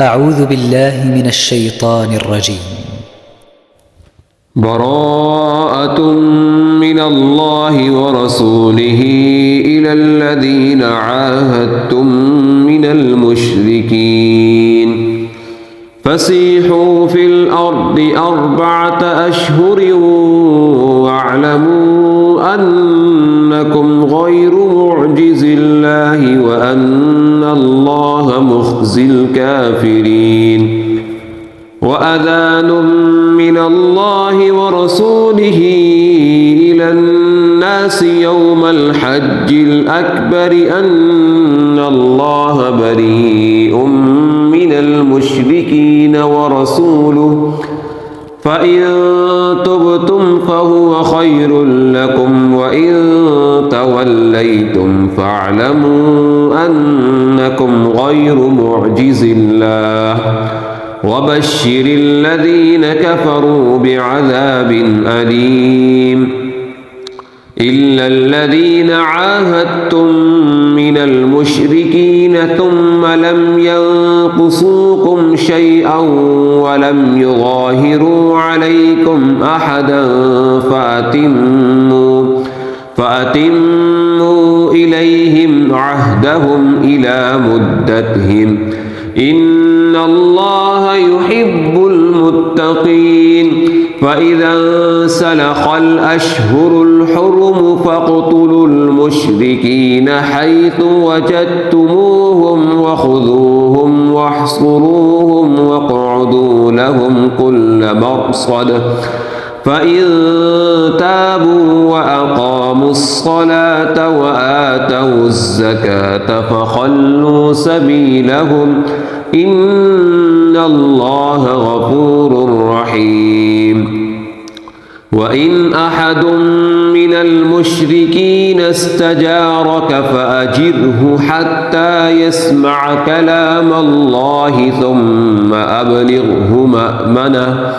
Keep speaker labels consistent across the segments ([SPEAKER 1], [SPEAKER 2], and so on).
[SPEAKER 1] أعوذ بالله من الشيطان الرجيم.
[SPEAKER 2] براءة من الله ورسوله إلى الذين عاهدتم من المشركين فسيحوا في الأرض 4 أشهر واعلموا أنكم غير معجز الله وأن الله مخزي الكافرين. وأذان من الله ورسوله إلى الناس يوم الحج الأكبر أن الله بريء من المشركين ورسوله فإن تبتم فهو خير لكم وإن توليتم فاعلموا أنكم غير معجز الله وبشر الذين كفروا بعذاب أليم. إلا الذين عاهدتم من المشركين ثم لم ينقصوكم شيئا ولم يظاهروا عليكم أحدا فأتموا إليهم عهدهم إلى مدتهم إن الله يحب المتقين. فإذا انسلخ الأشهر الحرم فاقتلوا المشركين حيث وجدتموهم وخذوهم واحصروهم واقعدوا لهم كل مرصد فإن تابوا وأقاموا الصلاة وآتوا الزكاة فخلوا سبيلهم إن الله غفور رحيم. وإن أحد من المشركين استجارك فأجره حتى يسمع كلام الله ثم أبلغه مأمنه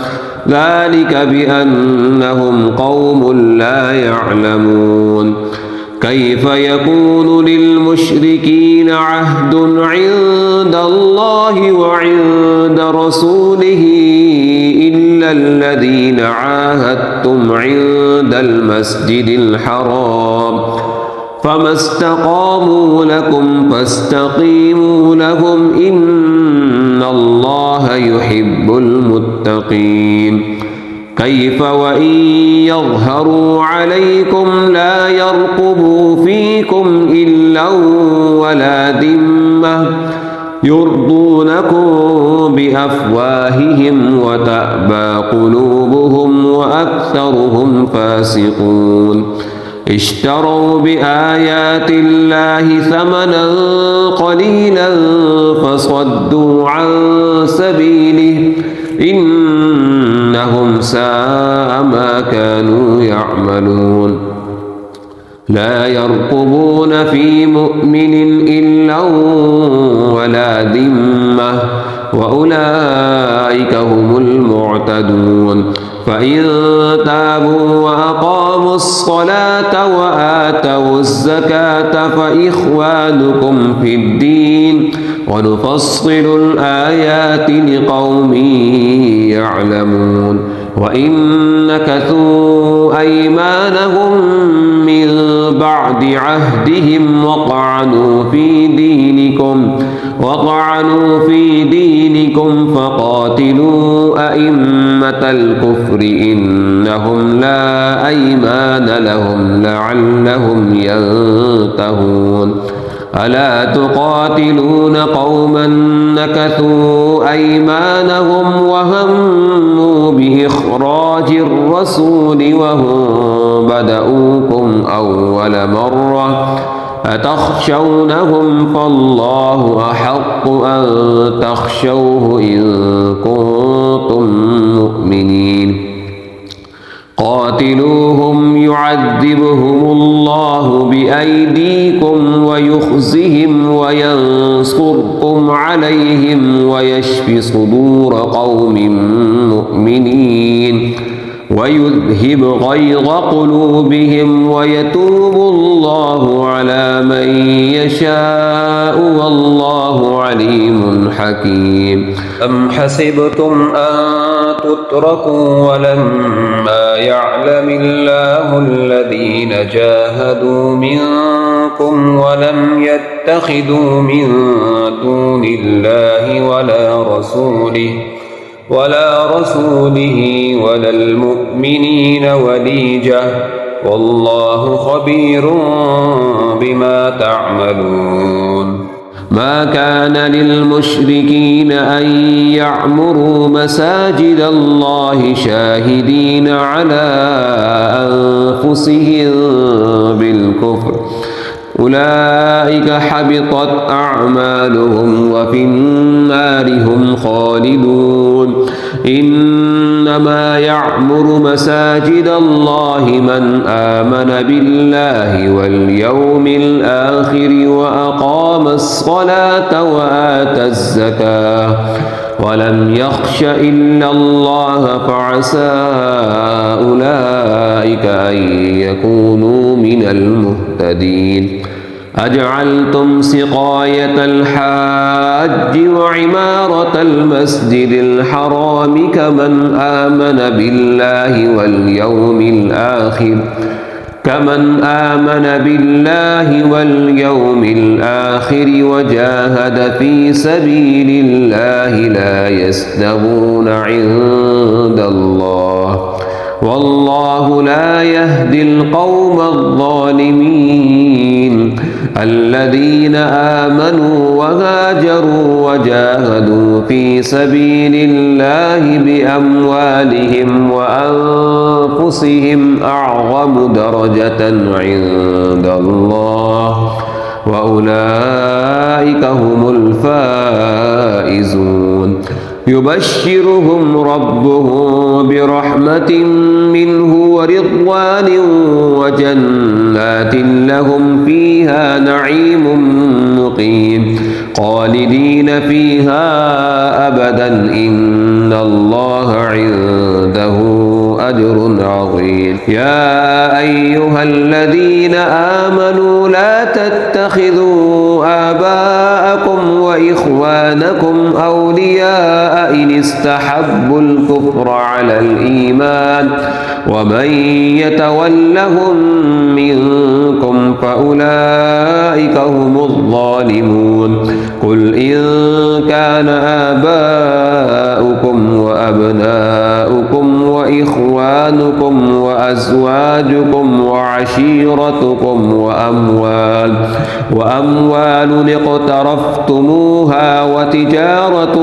[SPEAKER 2] ذلك بأنهم قوم لا يعلمون. كيف يكون للمشركين عهد عند الله وعند رسوله إلا الذين عاهدتم عند المسجد الحرام فما استقاموا لكم فاستقيموا لهم إن الله يحب المتقين. كيف وإن يظهروا عليكم لا يرقبوا فيكم إلا ولا ذمة يرضونكم بأفواههم وتأبى قلوبهم وأكثرهم فاسقون. اشتروا بآيات الله ثمنا قليلا فصدوا عن سبيله إنهم ساء ما كانوا يعملون. لا يرقبون في مؤمن إلا ولا ذمة وأولئك هم المعتدون. فإن تابوا وأقاموا الصلاة وآتوا الزكاة فإخوانكم في الدين ونفصل الآيات لقوم يعلمون. وإن نكثوا أيمانهم من بعد عهدهم وطعنوا في دينكم فقاتلوا أئمة الكفر إنهم لا أيمان لهم لعلهم ينتهون. ألا تقاتلون قوما نكثوا أيمانهم وهموا بإخراج الرسول وهم بدؤوكم أول مرة أتخشونهم فالله أحق أن تخشوه إن كنتم مؤمنين. قاتلوهم يعذبهم الله بأيديكم ويخزهم وينصركم عليهم ويشف صدور قوم مؤمنين. ويذهب غيظ قلوبهم ويتوب الله على من يشاء والله عليم حكيم. أم حسبتم أن تتركوا ولما يعلم الله الذين جاهدوا منكم ولم يتخذوا من دون الله ولا رسوله ولا المؤمنين وليجة والله خبير بما تعملون. ما كان للمشركين أن يعمروا مساجد الله شاهدين على أنفسهم بالكفر أولئك حبطت أعمالهم وفي النار هم خالدون. إنما يعمر مساجد الله من آمن بالله واليوم الآخر وأقام الصلاة وآتى الزكاة ولم يخش إلا الله فعسى أولئك أن يكونوا من المهتدين. أجعلتم سقاية الحاج وعمارة المسجد الحرام كمن آمن بالله واليوم الآخر وجاهد في سبيل الله لا يستوون عند الله والله لا يهدي القوم الظالمين. الذين آمنوا وهاجروا وجاهدوا في سبيل الله بأموالهم وأنفسهم أعظم درجة عند الله وأولئك هم الفائزون. يبشرهم ربهم برحمة منه ورضوان وجنات لهم فيها نعيم مقيم خالدين فيها أبدا إن الله عنده أجر عظيم. يا أيها الذين آمنوا لا تتخذوا آباءكم وإخوانكم أولياء إن استحبوا الكفر على الإيمان ومن يتولهم منكم فأولئك هم الظالمون. قل إن كان آباؤكم وأبناؤكم وإخوانكم وأزواجكم وعشيرتكم وأموال اقترفتموها وتجارة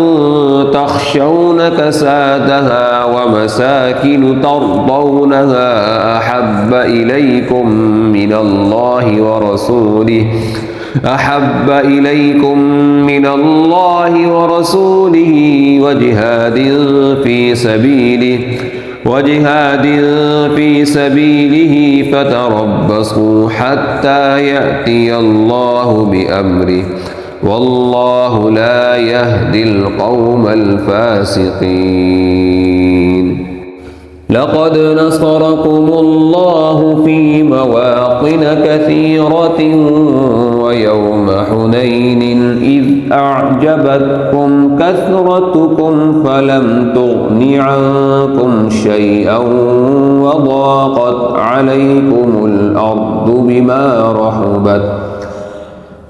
[SPEAKER 2] تخشون كسادها ومساكن ترضونها أحب إليكم من الله ورسوله وجهاد في سبيله فتربصوا حتى يأتي الله بأمره والله لا يهدي القوم الفاسقين. لقد نصركم الله في مواطن كثيرة ويوم حنين إذ أعجبتكم كثرتكم فلم تغن عنكم شيئا وضاقت عليكم الأرض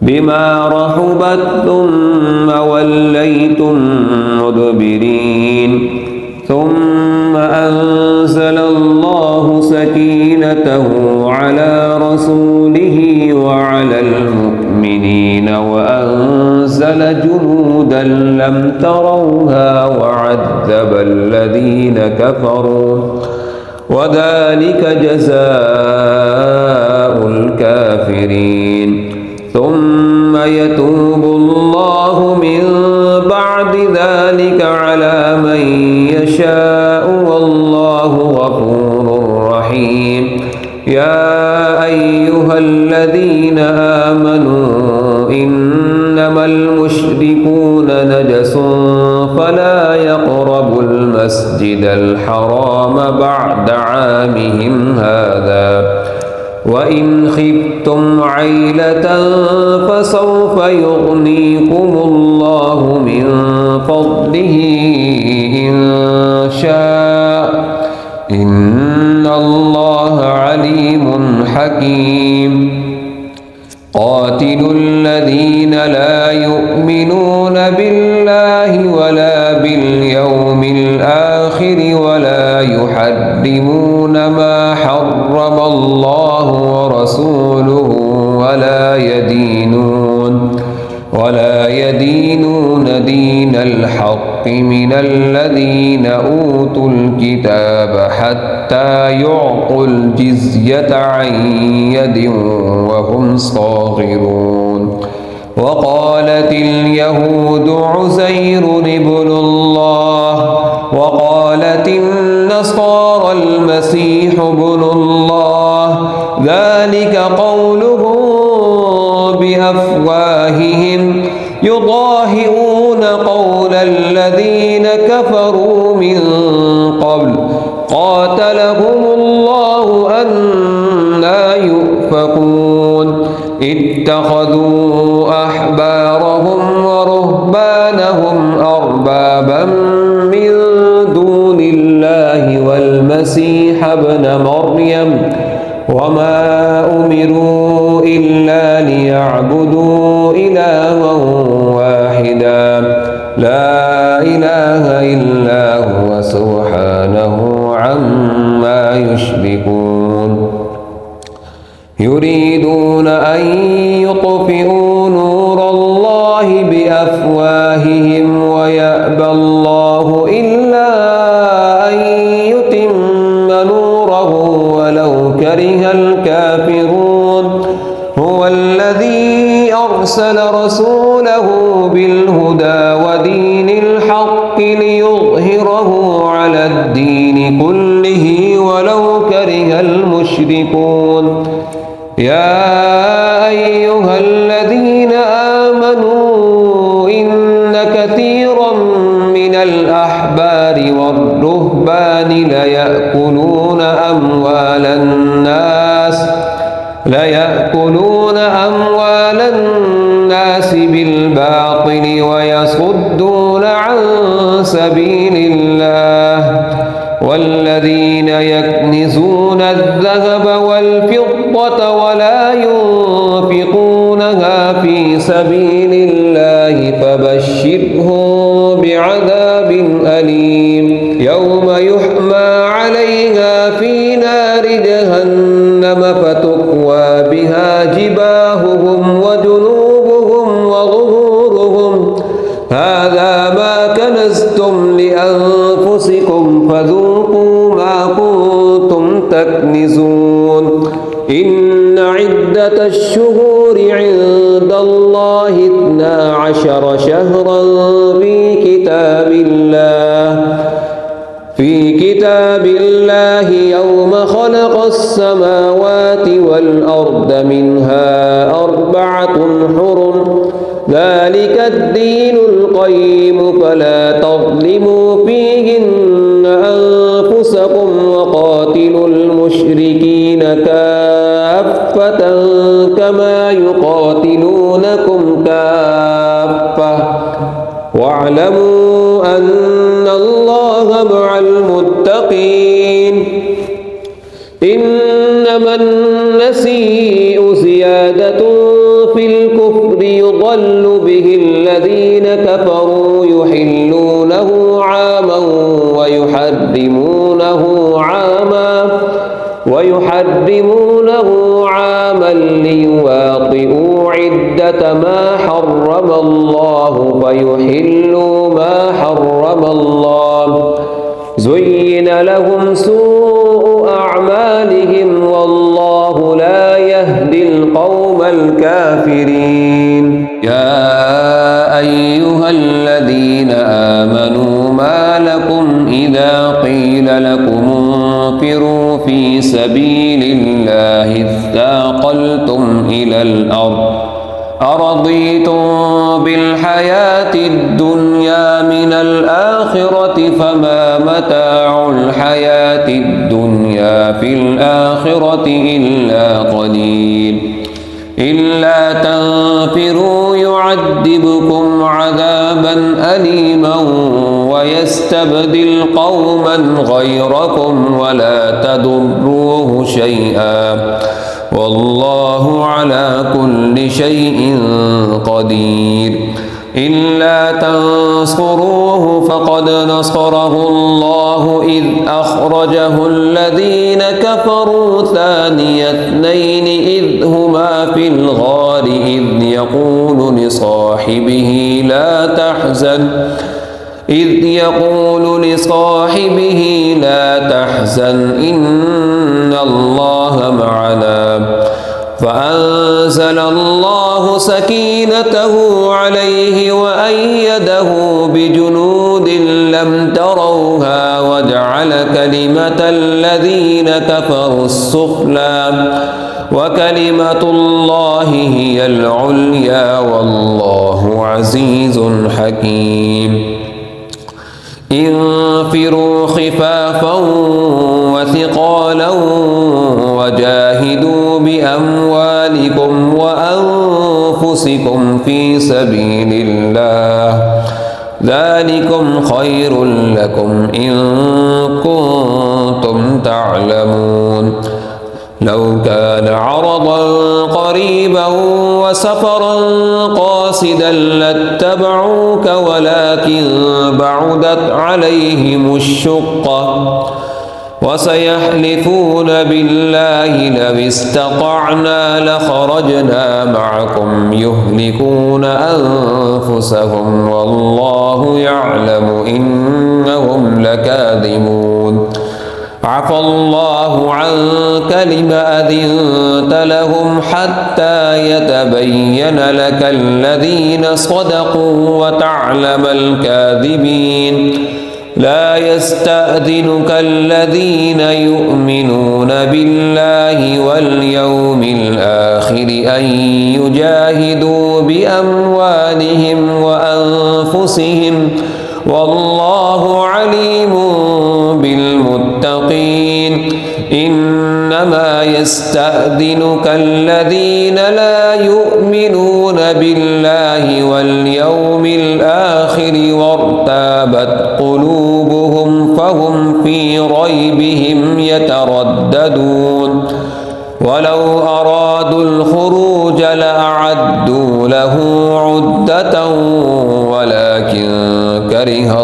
[SPEAKER 2] بما رحبت ثم وليتم مدبرين. ثم أنزل الله سكينته على رسوله وعلى المؤمنين وأنزل جنودا لم تروها وعذب الذين كفروا وذلك جزاء الكافرين. ثم يتوب الله من بعد ذلك على من يشاء والله غفور رحيم. يا أيها الذين آمنوا إنما المشركون نجس فلا يقربوا المسجد المسجد الحرام بعد عامهم هذا وإن خفتم عيلة فسوف يغنيكم الله من فضله إن شاء إن الله عليم حكيم قاتلوا الذين لا يؤمنون بالله ولا باليوم الآخر ولا يحرمون ما حرم الله ورسوله ولا يدينون دين الحق من الذين أوتوا الكتاب حتى يعطوا الجزية عن يد وهم صاغرون وقالت اليهود عزير ابن الله وقالت النصارى المسيح ابن الله ذلك قولهم بأفواههم يضاهئون قول الذين كفروا من قبل قاتلهم الله أنى يؤفكون اتخذوا أحبارهم ورهبانهم أربابا من دون الله والمسيح ابن مريم وما أمروا إلا ليعبدوا إلها واحدا لا إله إلا هو سبحانه عما يشركون يريدون أن يطفئوا نور الله بأفواههم ويأبى الله إلا أن يتم نوره ولو كره الكافرون هو الذي أرسل رسوله بالهدى ودين الحق ليظهره على الدين كله ولو كره المشركون يا أيها الذين آمنوا إن كثيرا من الأحبار والرهبان ليأكلون أموال الناس بالباطل ويصدون عن سبيل الله والذين يكنزون الذهب والفضة ولا ينفقونها في سبيل الله فبشرهم بعذاب أليم يوم يحمى عليها في نار جهنم فتكوى بها جباههم وجنوبهم وظهورهم هذا ما كنزتم لأنفسكم فذوقوا ما كنتم تكنزون إن عدة الشهور عند الله 12 شهرا في كتاب الله يوم خلق السماوات والأرض منها 4 حرم ذلك الدين القيم فلا تظلموا فيهن أنفسكم وقاتلوا المشركين كافة كما يقاتلونكم كافة واعلموا أن الله مع المتقين إنما النسيء زيادة في الكفر يضل به الذين كفروا يحلونه عاما ويحرمونه عاما ليواطئوا عدة ما حرم الله فيحلوا ما حرم الله زين لهم سوء أعمالهم والله لا يهدي القوم الكافرين يا أيها الذين آمنوا ما لكم إذا قيل لكم انفروا في سبيل الله اثاقلتم إلى الأرض أرضيتم بالحياة الدنيا من الآخرة الآخرة فما متاع الحياة الدنيا في الآخرة إلا قليل إلا تنفروا يعذبكم عذابا أليما ويستبدل قوما غيركم ولا تضروه شيئا والله على كل شيء قدير إلا تنصروه فقد نصره الله إذ أخرجه الذين كفروا ثاني اثنين إذ هما في الغار إذ يقول لصاحبه لا تحزن إن الله معنا فأنزل الله سكينته عليه وأيده بجنود لم تروها وجعل كلمة الذين كفروا السفلى وكلمة الله هي العليا والله عزيز حكيم انفروا خفافا وثقالا وجاهدوا بأموالكم وأنفسكم في سبيل الله ذلكم خير لكم إن كنتم تعلمون لو كان عرضا قريبا وسفرا قاصدا لاتبعوك ولكن بعدت عليهم الشقة وسيحلفون بالله لو استطعنا لخرجنا معكم يهلكون أنفسهم والله يعلم إنهم لكاذبون عفى الله عنك لما أذنت لهم حتى يتبين لك الذين صدقوا وتعلم الكاذبين لا يستأذنك الذين يؤمنون بالله واليوم الآخر أن يجاهدوا بأموالهم وأنفسهم والله عليم بالمتقين إنما يستأذنك الذين لا يؤمنون بالله واليوم الآخر وارتابت قلوبهم فهم في ريبهم يترددون ولو أرادوا الخروج لأعدوا له عدة ولكن كره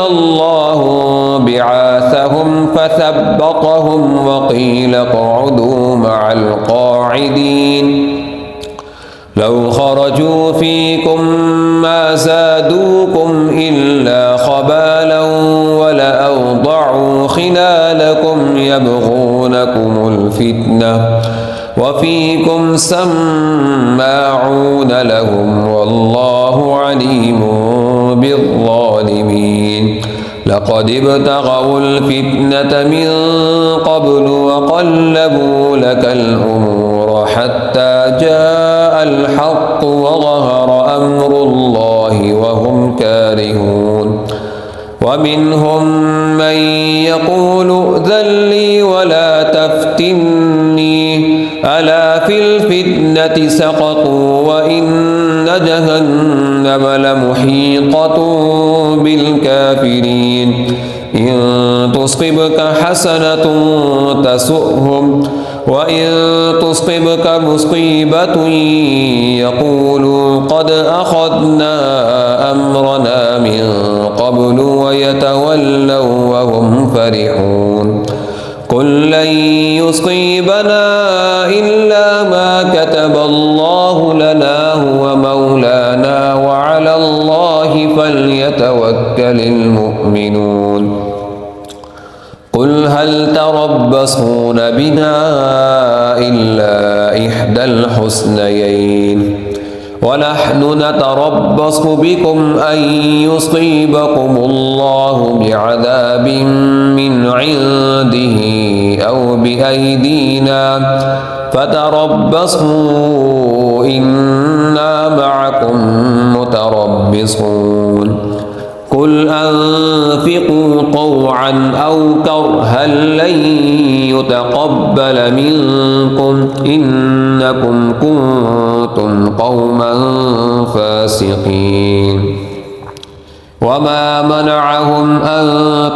[SPEAKER 2] الله بعاثهم فثبطهم وقيل اقعدوا مع القاعدين لو خرجوا فيكم ما زادوكم إلا خبالا ولأوضعوا خلالكم يبغونكم الفتنة وفيكم سماعون لهم والله عليم بالظالمين لقد ابتغوا الفتنة من قبل وقلبوا لك الأمور حتى جاء الحق وظهر أمر الله وهم كارهون ومنهم من يقول ائذن لي ولا تفتني ألا في الفتنة سقطوا وإن جهنم لمحيطة بالكافرين إن تصبك حسنة تسؤهم وإن تصبك مصيبة يقولوا قد أخذنا أمرنا من قبل ويتولوا وهم فرحون قل لن يصيبنا إلا ما كتب الله لنا هو مولانا وعلى الله فليتوكل المؤمنون قل هل تربصون بنا إلا إحدى الحسنيين ونحن نتربص بكم أن يصيبكم الله بعذاب من عنده أو بأيدينا فتربصوا إنا معكم متربصون قل أنفقوا طوعا أو كرها لن يتقبل منكم إنكم كنتم قوما فاسقين وما منعهم أن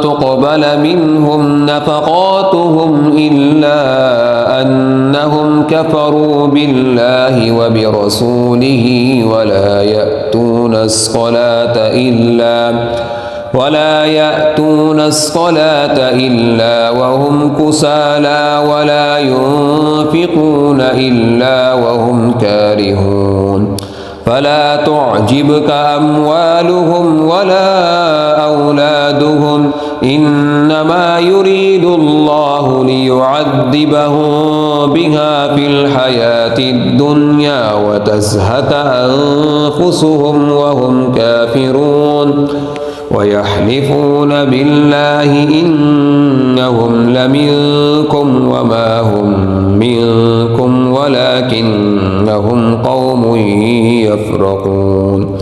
[SPEAKER 2] تقبل منهم نفقاتهم إلا أنهم كفروا بالله وبرسوله ولا يأتون الصلاة إلا وهم كسالى ولا ينفقون إلا وهم كارهون فلا تعجبك أموالهم ولا أولادهم إنما يريد الله ليعذبهم بها في الحياة الدنيا وتزهق أنفسهم وهم كافرون ويحلفون بالله إنهم لمنكم وما هم منكم ولكنهم قوم يفرقون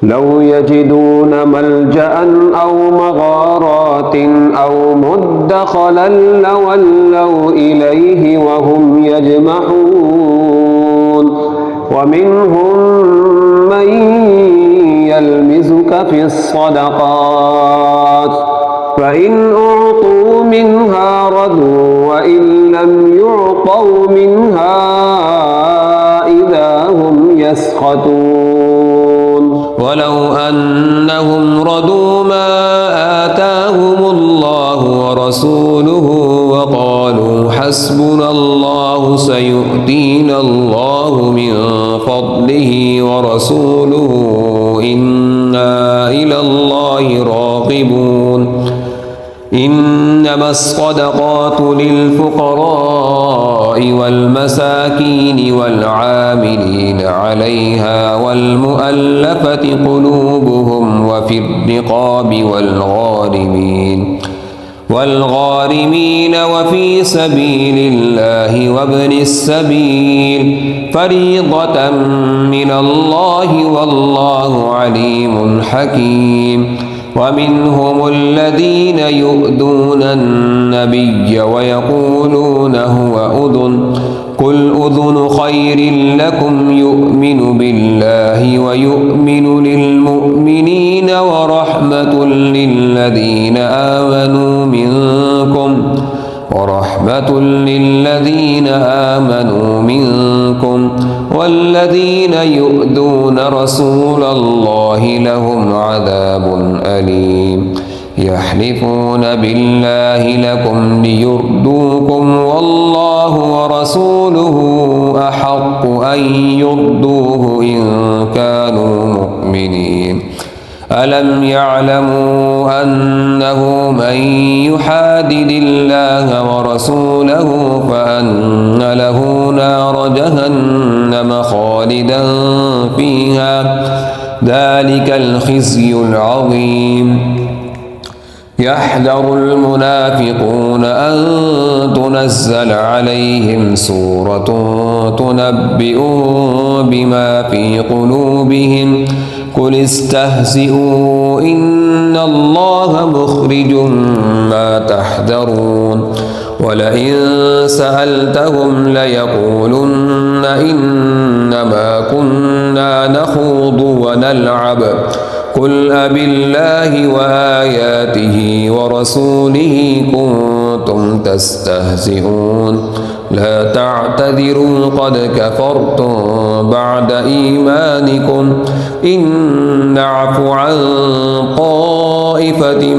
[SPEAKER 2] لو يجدون ملجأ أو مغارات أو مدخلا لولوا إليه وهم يجمحون ومنهم من يلمزك في الصدقات فإن أعطوا منها رضوا وإن لم يعطوا منها إذا هم يسخطون ولو أنهم رضوا ما آتاهم الله ورسوله وقالوا حسبنا الله سيؤتينا الله من فضله ورسوله إنا إلى الله راغبون إنما الصدقات للفقراء والمساكين والعاملين عليها والمؤلفة قلوبهم وفي الرقاب والغارمين وفي سبيل الله وابن السبيل فريضة من الله والله عليم حكيم ومنهم الذين يؤذون النبي ويقولون هو أذن قل أذن خير لكم يؤمن بالله ويؤمن للمؤمنين ورحمة للذين آمنوا منكم والذين يؤذون رسول الله لهم عذاب أليم يحلفون بالله لكم ليرضوكم والله ورسوله أحق أن يرضوه إن كانوا مؤمنين ألم يعلموا أنه من يحادد الله ورسوله فأن له نار جهنم خالدا فيها ذلك الخزي العظيم يحذر المنافقون أن تنزل عليهم سورة تنبئهم بما في قلوبهم قل استهزئوا إن الله مخرج ما تحذرون ولئن سألتهم ليقولن إنما كنا نخوض ونلعب قل أبالله وآياته ورسوله كنتم تستهزئون لا تعتذروا قد كفرتم بعد إيمانكم إن نعف عن طائفة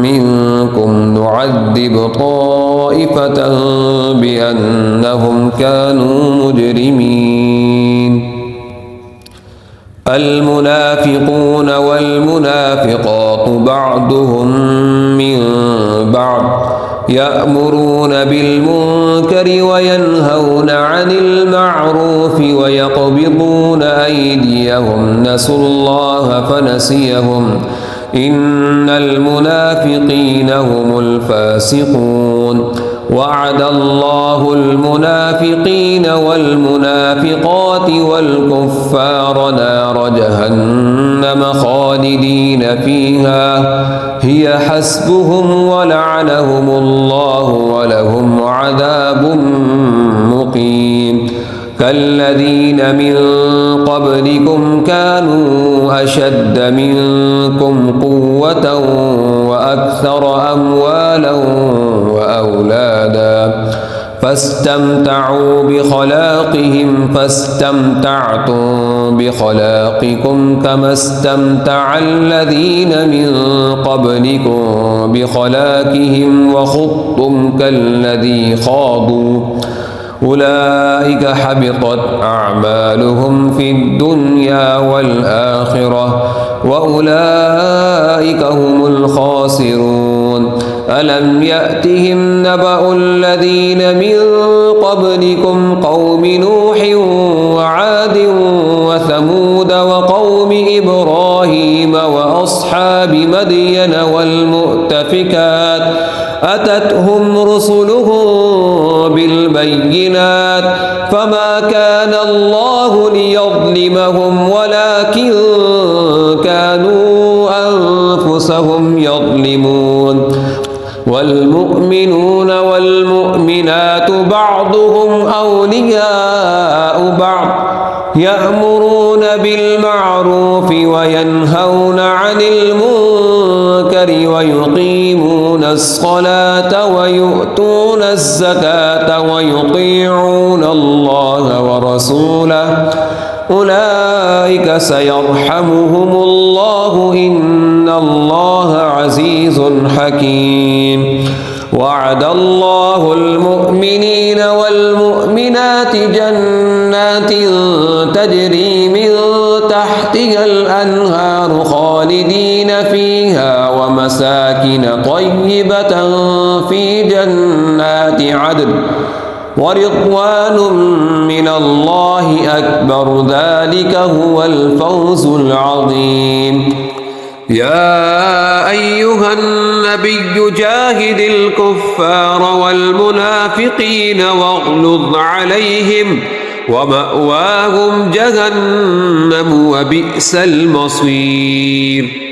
[SPEAKER 2] منكم نعذب طائفة بأنهم كانوا مجرمين المنافقون والمنافقات بعضهم من بعض يأمرون بالمنكر وينهون عن المعروف ويقبضون أيديهم نسوا الله فنسيهم إن المنافقين هم الفاسقون وعد الله المنافقين والمنافقات والكفار نار جهنم خالدين فيها هي حسبهم ولعنهم الله ولهم عذاب مقيم كالذين من قبلكم كانوا أشد منكم قوة وأكثر أموالا وأولادا فاستمتعوا بخلاقهم فاستمتعتم بخلاقكم كما استمتع الذين من قبلكم بخلاقهم وخضتم كالذي خاضوا أولئك حبطت أعمالهم في الدنيا والآخرة وأولئك هم الخاسرون ألم يأتهم نبأ الذين من قبلكم قوم نوح وعاد وثمود وقوم إبراهيم وأصحاب مدين والمؤتفكات أتتهم رسلهم بالبينات فما كان الله ليظلمهم ولكن كانوا أنفسهم يظلمون والمؤمنون والمؤمنات بعضهم أولياء بعض يأمرون بالمعروف وينهون عن المنكر ويقيمون الصلاة ويؤتون الزكاة ويطيعون الله ورسوله أولئك سيرحمهم الله إن الله عزيز حكيم وعد الله المؤمنين والمؤمنات جنات تجري من تحتها الأنهار خالدين فيها ومساكن طيبة في جنات عدن ورضوان من الله أكبر ذلك هو الفوز العظيم يا أيها النبي جاهد الكفار والمنافقين واغلظ عليهم ومأواهم جهنم وبئس المصير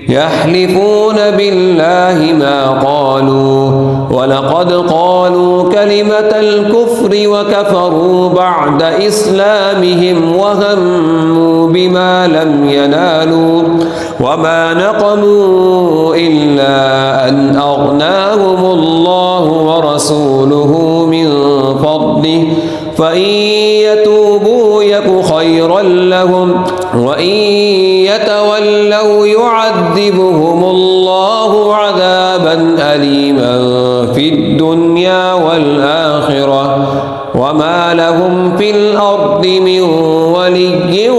[SPEAKER 2] يحلفون بالله ما قالوا ولقد قالوا كلمة الكفر وكفروا بعد إسلامهم وهموا بما لم ينالوا وما نقموا إلا أن أغناهم الله ورسوله من فضله فإن يتوبوا يك خيرا لهم وإن يتولوا يعذبهم الله عذابا أليما في الدنيا والآخرة وما لهم في الأرض من ولي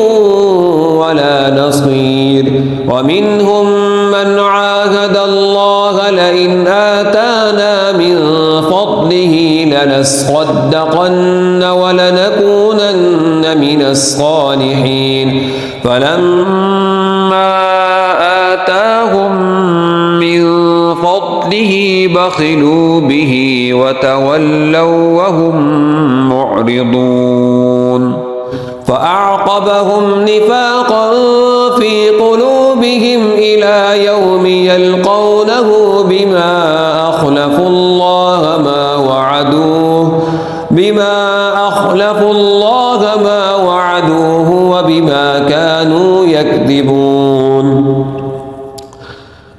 [SPEAKER 2] ولا نصير ومنهم من عاهد الله لئن آتانا من فضله لنصدقن ولنكونن من الصالحين فلما آتاهم من فضله بخلوا به وتولوا وهم معرضون فأعقبهم نفاقا في قلوبهم إلى يوم يلقونه بما أخلفوا الله ما وعدوه وبما كانوا يكذبون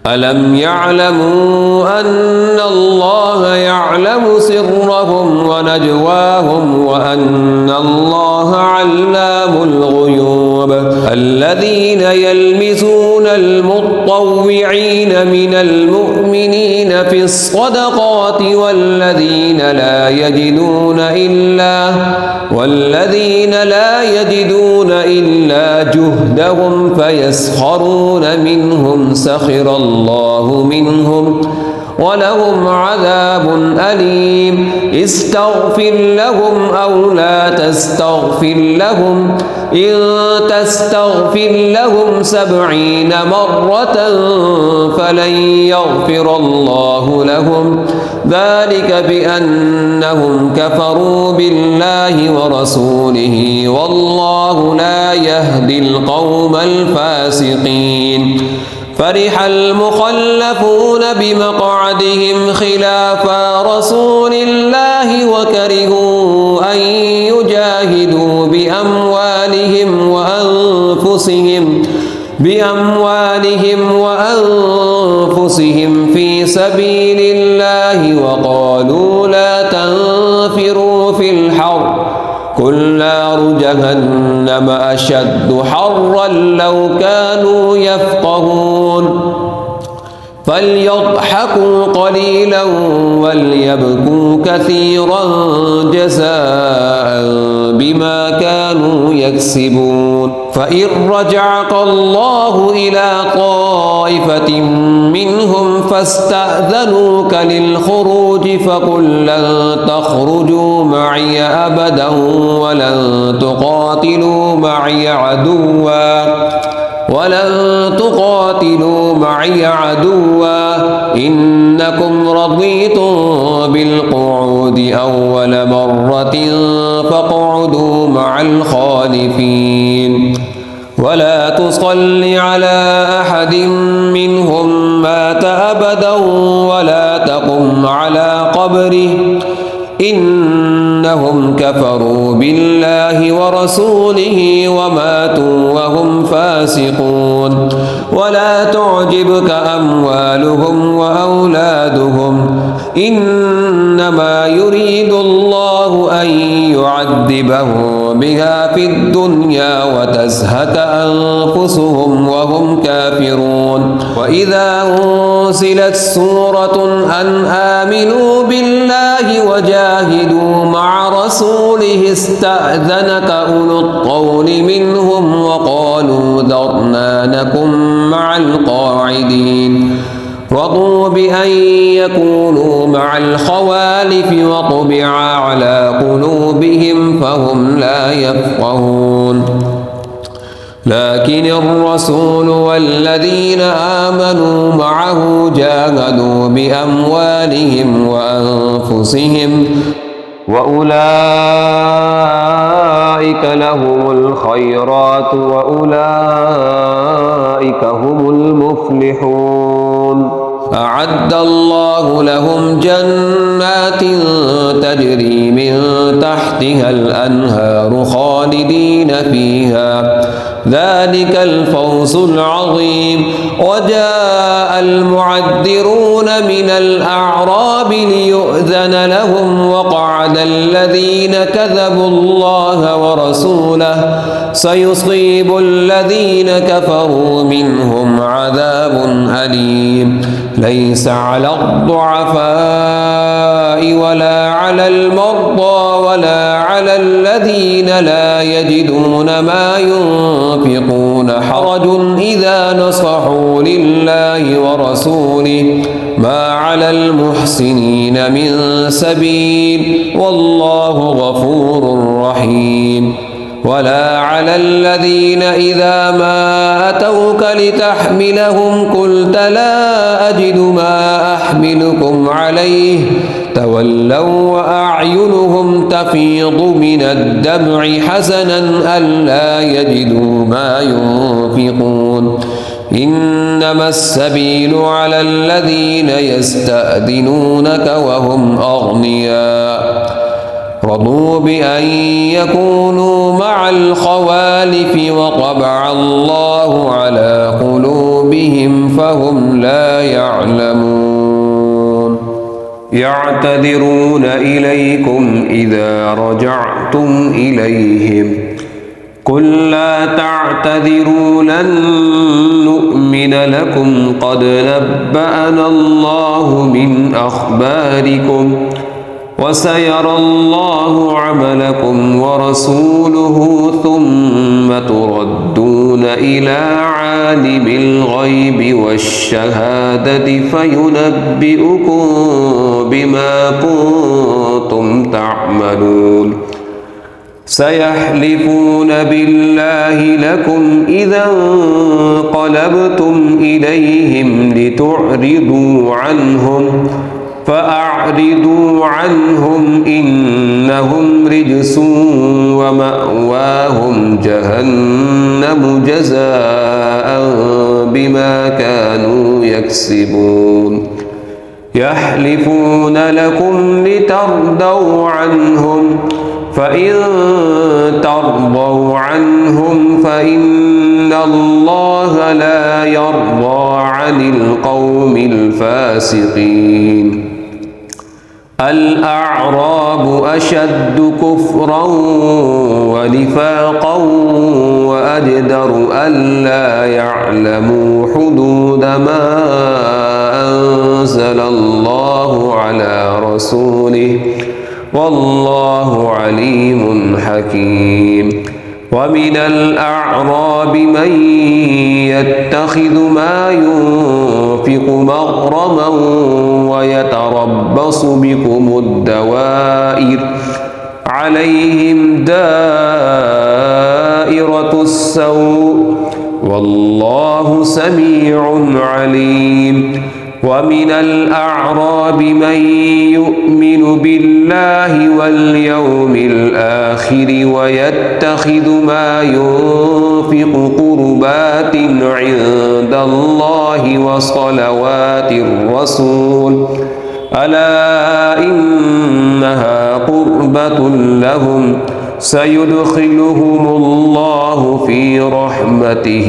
[SPEAKER 2] ألم يعلموا أن الله يعلم سرهم ونجواهم وأن الله علام الغيوب الذين يلمزون المطوعين من المؤمنين في الصدقات والذين لا يجدون إلا جهدهم فيسخرون منهم سخر الله منهم ولهم عذاب أليم استغفر لهم أو لا تستغفر لهم إن تستغفر لهم 70 مرة فلن يغفر الله لهم ذلك بأنهم كفروا بالله ورسوله والله لا يهدي القوم الفاسقين فرح المخلفون بمقعدهم خلاف رسول الله وكرهوا أن يجاهدوا بأموالهم وأنفسهم في سبيل الله وقالوا لا تنفروا في الحر قل نار جهنم أشد حرا لو كانوا يفقهون فليضحكوا قليلا وليبكوا كثيرا جزاء بما كانوا يكسبون فإن رجعك الله إلى طائفة منهم فاستأذنوك للخروج فقل لن تخرجوا معي أبدا ولن تقاتلوا معي عدوا إنكم رضيتم بالقعود أول مرة فاقعدوا مع الخالفين ولا تصل على أحد منهم مات أبدا ولا تقم على قبره إنهم كفروا بالله ورسوله وماتوا وهم فاسقون ولا تعجبك أموالهم وأولادهم إنما يريد الله أن يعذبهم بها في الدنيا وتزهق أنفسهم وهم كافرون وإذا أنزلت سورة أن آمنوا بالله وجاهدوا مع رسوله استأذنك أولو الطول منهم وقالوا ذرنا نكن مع القاعدين رضوا بأن يكونوا مع الخوالف وطبع على قلوبهم فهم لا يفقهون لكن الرسول والذين آمنوا معه جاهدوا بأموالهم وأنفسهم وأولئك لهم الخيرات وأولئك هم المفلحون أعد الله لهم جنات تجري من تحتها الأنهار خالدين فيها ذلك الفوز العظيم وجاء المعذرون من الأعراب ليؤذن لهم وقعد الذين كذبوا الله ورسوله سيصيب الذين كفروا منهم عذاب أليم ليس على الضعفاء ولا على المرضى ولا على الذين لا يجدون ما ينفقون حرج إذا نصحوا لله ورسوله ما على المحسنين من سبيل والله غفور رحيم ولا على الذين إذا ما أتوك لتحملهم قلت لا أجد ما أحملكم عليه تولوا وأعينهم تفيض من الدمع حزنا ألا يجدوا ما ينفقون إنما السبيل على الذين يستأذنونك وهم أغنياء رضوا بأن يكونوا مع الخوالف وطبع الله على قلوبهم فهم لا يعلمون يعتذرون إليكم إذا رجعتم إليهم قل لا تعتذروا لن نؤمن لكم قد نبأنا الله من أخباركم وسيرى الله عملكم ورسوله ثم تردون إلى عالم الغيب والشهادة فينبئكم بما كنتم تعملون سيحلفون بالله لكم إذا انقلبتم إليهم لتعرضوا عنهم فأعرضوا عنهم إنهم رجس ومأواهم جهنم جزاء بما كانوا يكسبون يحلفون لكم لترضوا عنهم فإن ترضوا عنهم فإن الله لا يرضى عن القوم الفاسقين الأعراب أشد كفرا ونفاقا وأجدر ألا يعلموا حدود ما أنزل الله على رسوله والله عليم حكيم ومن الأعراب من يتخذ ما ينفق مغرما ويتربص بكم الدوائر عليهم دائرة السوء والله سميع عليم ومن الأعراب من يؤمن بالله واليوم الآخر ويتخذ ما ينفق قربات عند الله وصلوات الرسول ألا إنها قربة لهم سيدخلهم الله في رحمته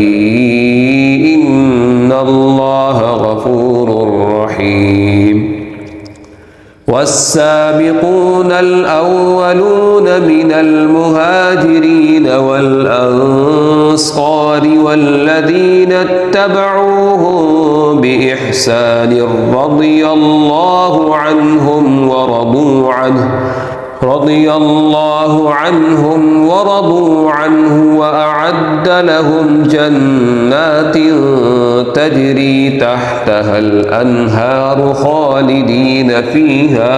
[SPEAKER 2] إن الله غفور رحيم والسابقون الأولون من المهاجرين والأنصار والذين اتبعوهم بإحسان رضي الله عنهم ورضوا عنه وأعد لهم جنات تجري تحتها الأنهار خالدين فيها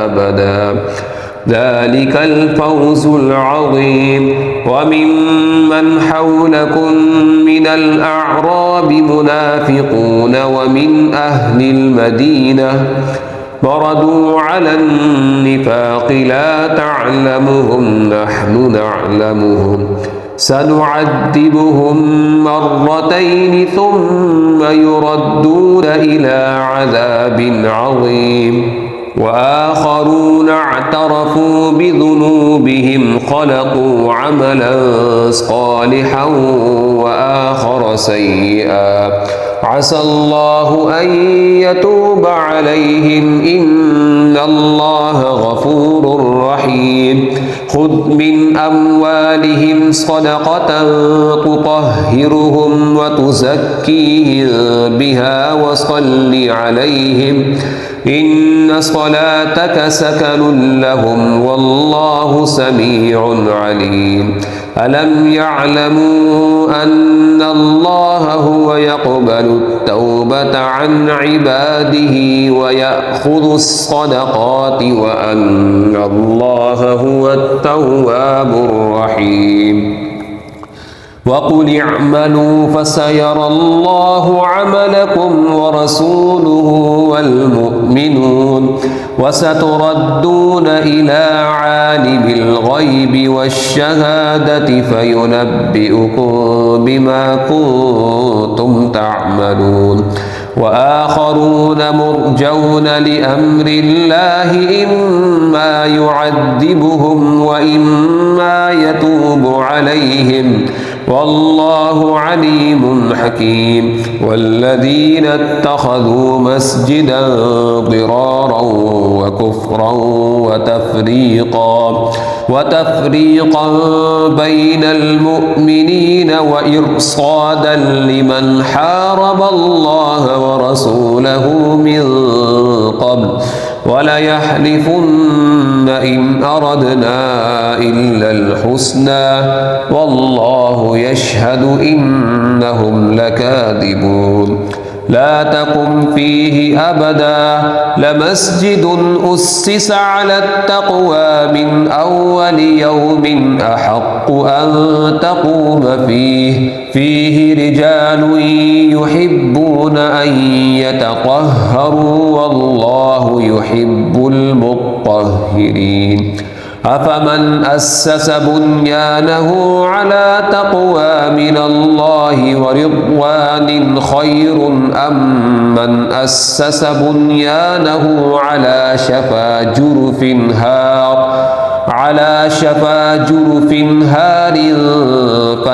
[SPEAKER 2] أبدا ذلك الفوز العظيم وممن حولكم من الأعراب منافقون ومن أهل المدينة مردوا على النفاق لا تعلمهم نحن نعلمهم سنعذبهم مرتين ثم يردون إلى عذاب عظيم وآخرون اعترفوا بذنوبهم خلقوا عملا صالحا وآخر سيئا عسى الله أن يتوب عليهم إن الله غفور رحيم خذ من أموالهم صدقة تطهرهم وتزكيهم بها وصل عليهم إن صلاتك سكن لهم والله سميع عليم ألم يعلموا أن الله هو يقبل التوبة عن عباده ويأخذ الصدقات وأن الله هو التواب الرحيم وقل اعملوا فسيرى الله عملكم ورسوله والمؤمنون وستردون إلى عالم الغيب والشهادة فينبئكم بما كنتم تعملون وآخرون مرجون لأمر الله إما يعذبهم وإما يتوب عليهم والله عليم حكيم والذين اتخذوا مسجدا ضرارا وكفرا وتفريقا بين المؤمنين وإرصادا لمن حارب الله ورسوله من قبل وليحلفن إن أردنا إلا الحسنى والله يشهد إنهم لكاذبون لا تقم فيه أبدا لمسجد أسس على التقوى من أول يوم أحق أن تقوم فيه رجال يحبون أن يتطهروا والله يحب المطهرين أفمن أسس بنيانه على تقوى من الله ورضوان خير أم من أسس بنيانه على شفا جرف هار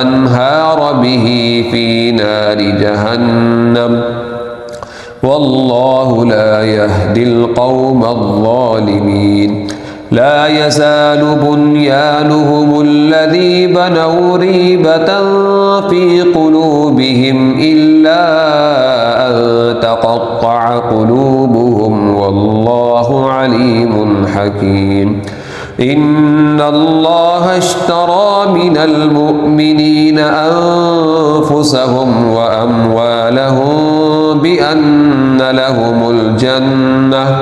[SPEAKER 2] فانهار به في نار جهنم والله لا يهدي القوم الظالمين لا يزال بنيانهم الذي بنوا ريبة في قلوبهم إلا أن تقطع قلوبهم والله عليم حكيم إن الله اشترى من المؤمنين أنفسهم وأموالهم بأن لهم الجنة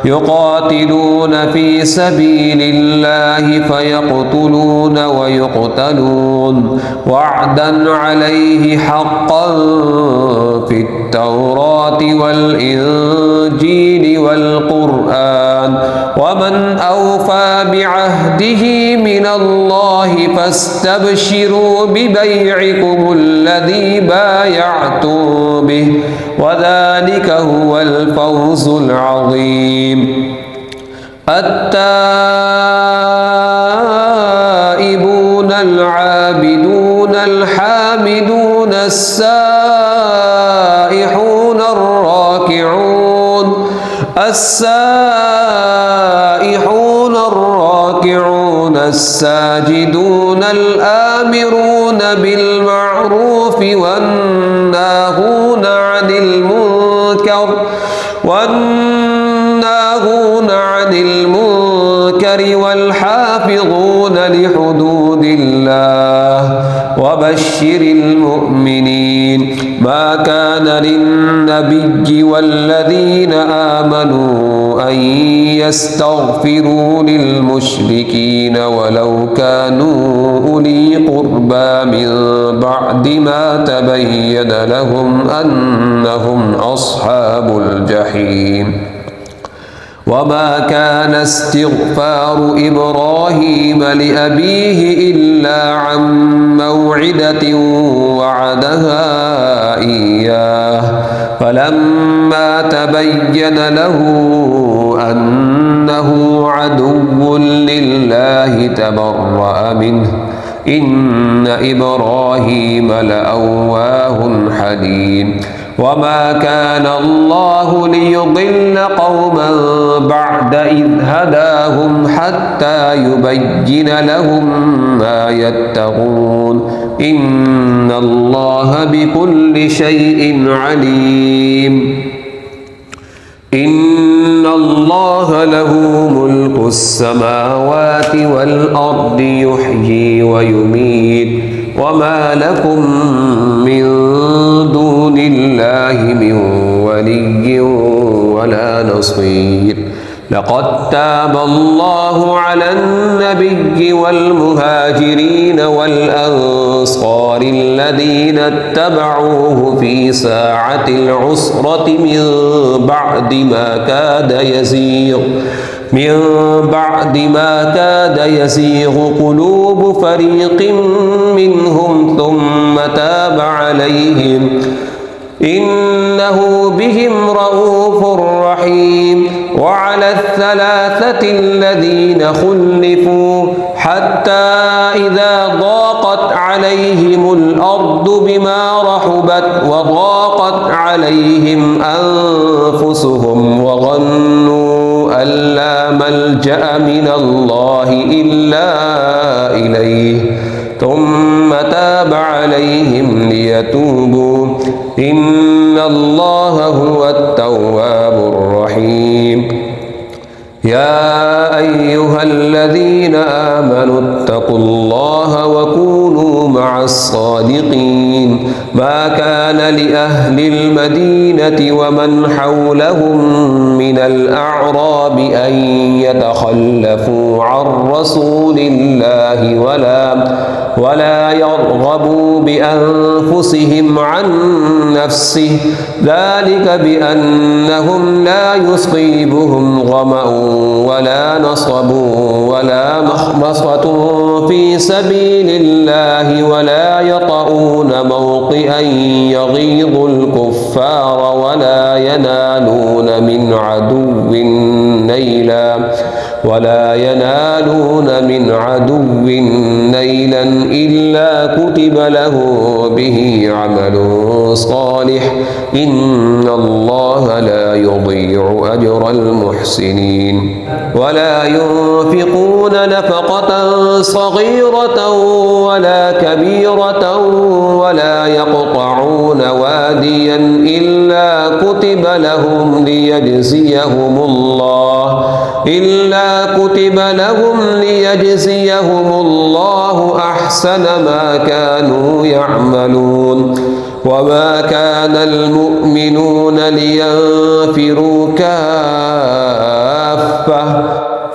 [SPEAKER 2] يقاتلون في سبيل الله فيقتلون ويقتلون وعدا عليه حقا في التوراة والإنجيل والقرآن ومن أوفى بعهده من الله فاستبشروا ببيعكم الذي بايعتم به وذلك هو الفوز العظيم التائبون العابدون الحامدون السائحون الراكعون الساجدون الآمرون بالمعروف والناهون عن المنكر والحافظون لحدود الله وبشر المؤمنين ما كان للنبي والذين آمنوا أن يستغفروا للمشركين ولو كانوا أولي قربى من بعد ما تبين لهم أنهم أصحاب الجحيم وما كان استغفار إبراهيم لأبيه إلا عن موعدة وعدها إياه فلما تبين له أنه عدو لله تبرأ منه إن إبراهيم لأواه حليم وما كان الله ليضل قوما بعد إذ هداهم حتى يبين لهم ما يتقون إن الله بكل شيء عليم إن الله له ملك السماوات والأرض يحيي ويميت وما لكم من دون الله من ولي ولا نصير لقد تاب الله على النبي والمهاجرين والأنصار الذين اتبعوه في ساعة العسرة من بعد ما كاد يزيغ قلوب فريق منهم ثم تاب عليهم إنه بهم رؤوف رحيم وعلى الثلاثة الذين خلفوا حتى إذا ضاقت عليهم الأرض بما رحبت وضاقت عليهم أنفسهم وظنوا أن لا ملجأ من الله إلا إليه ثم تاب عليهم ليتوبوا إن الله هو التواب الرحيم يا أيها الذين آمنوا اتقوا الله وكونوا مع الصادقين ما كان لأهل المدينة ومن حولهم من الأعراب أن يتخلفوا عن رسول الله ولا يرغبوا بأنفسهم عن نفسه ذلك بأنهم لا يصيبهم ظمأ ولا نصب ولا مخمصة في سبيل الله ولا يطؤون موطئا يغيظ الكفار ولا ينالون من عدو نيلا إلا كتب له به عمل صالح إن الله لا يضيع أجر المحسنين ولا ينفقون نفقة صغيرة ولا كبيرة ولا يقطعون واديا إلا كتب لهم ليجزيهم الله أحسن ما كانوا يعملون وما كان المؤمنون لينفروا كافة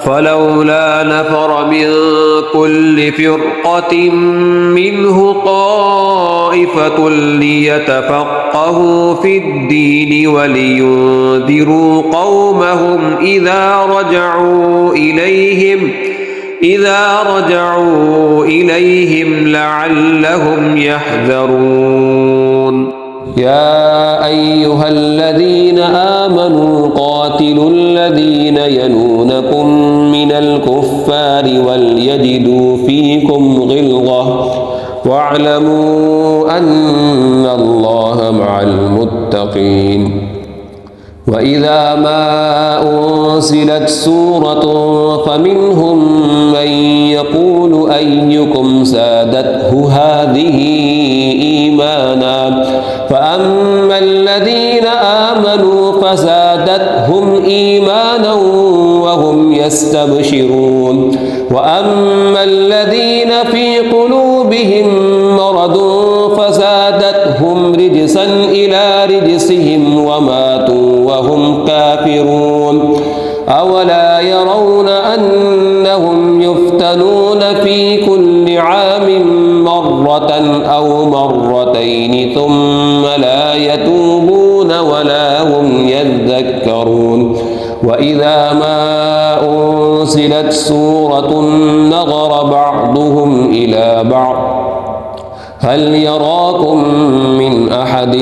[SPEAKER 2] فلولا نفر من كل فرقة منه طائفة ليتفقهوا في الدين ولينذروا قومهم إذا رجعوا إليهم لعلهم يحذرون يا أيها الذين آمنوا قاتلوا الذين يلونكم من الكفار وليجدوا فيكم غلظة واعلموا أن الله مع المتقين وإذا ما أنزلت سورة فمنهم من يقول أيكم زادته هذه إيمانا فأما الذين آمنوا فزادتهم إيمانا وهم يستبشرون وأما الذين في قلوبهم مرض فزادتهم رجسا إلى رجسهم وماتوا وهم كافرون أولا يرون أنهم يفتنون في كل عام مرة أو مرتين ثم لا يتوبون ولا هم يذكرون وإذا ما أنزلت سورة نظر بعضهم إلى بعض هل يراكم من أحد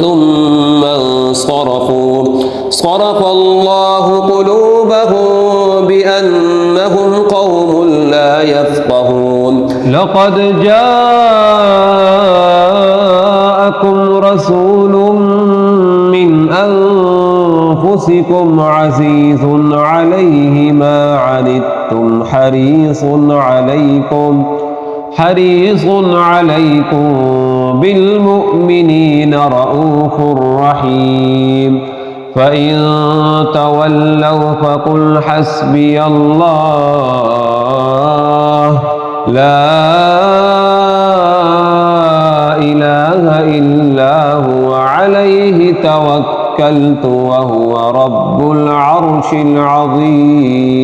[SPEAKER 2] ثم انصرفوا صرف الله قلوبهم بأنهم قوم لا يفقهون
[SPEAKER 3] لقد جاءكم رسول من أنفسكم عزيز عليه ما عنتم حريص عليكم بالمؤمنين رؤوف رحيم فإن تولوا فقل حسبي الله لا إله إلا هو عليه توكلت وهو رب العرش العظيم.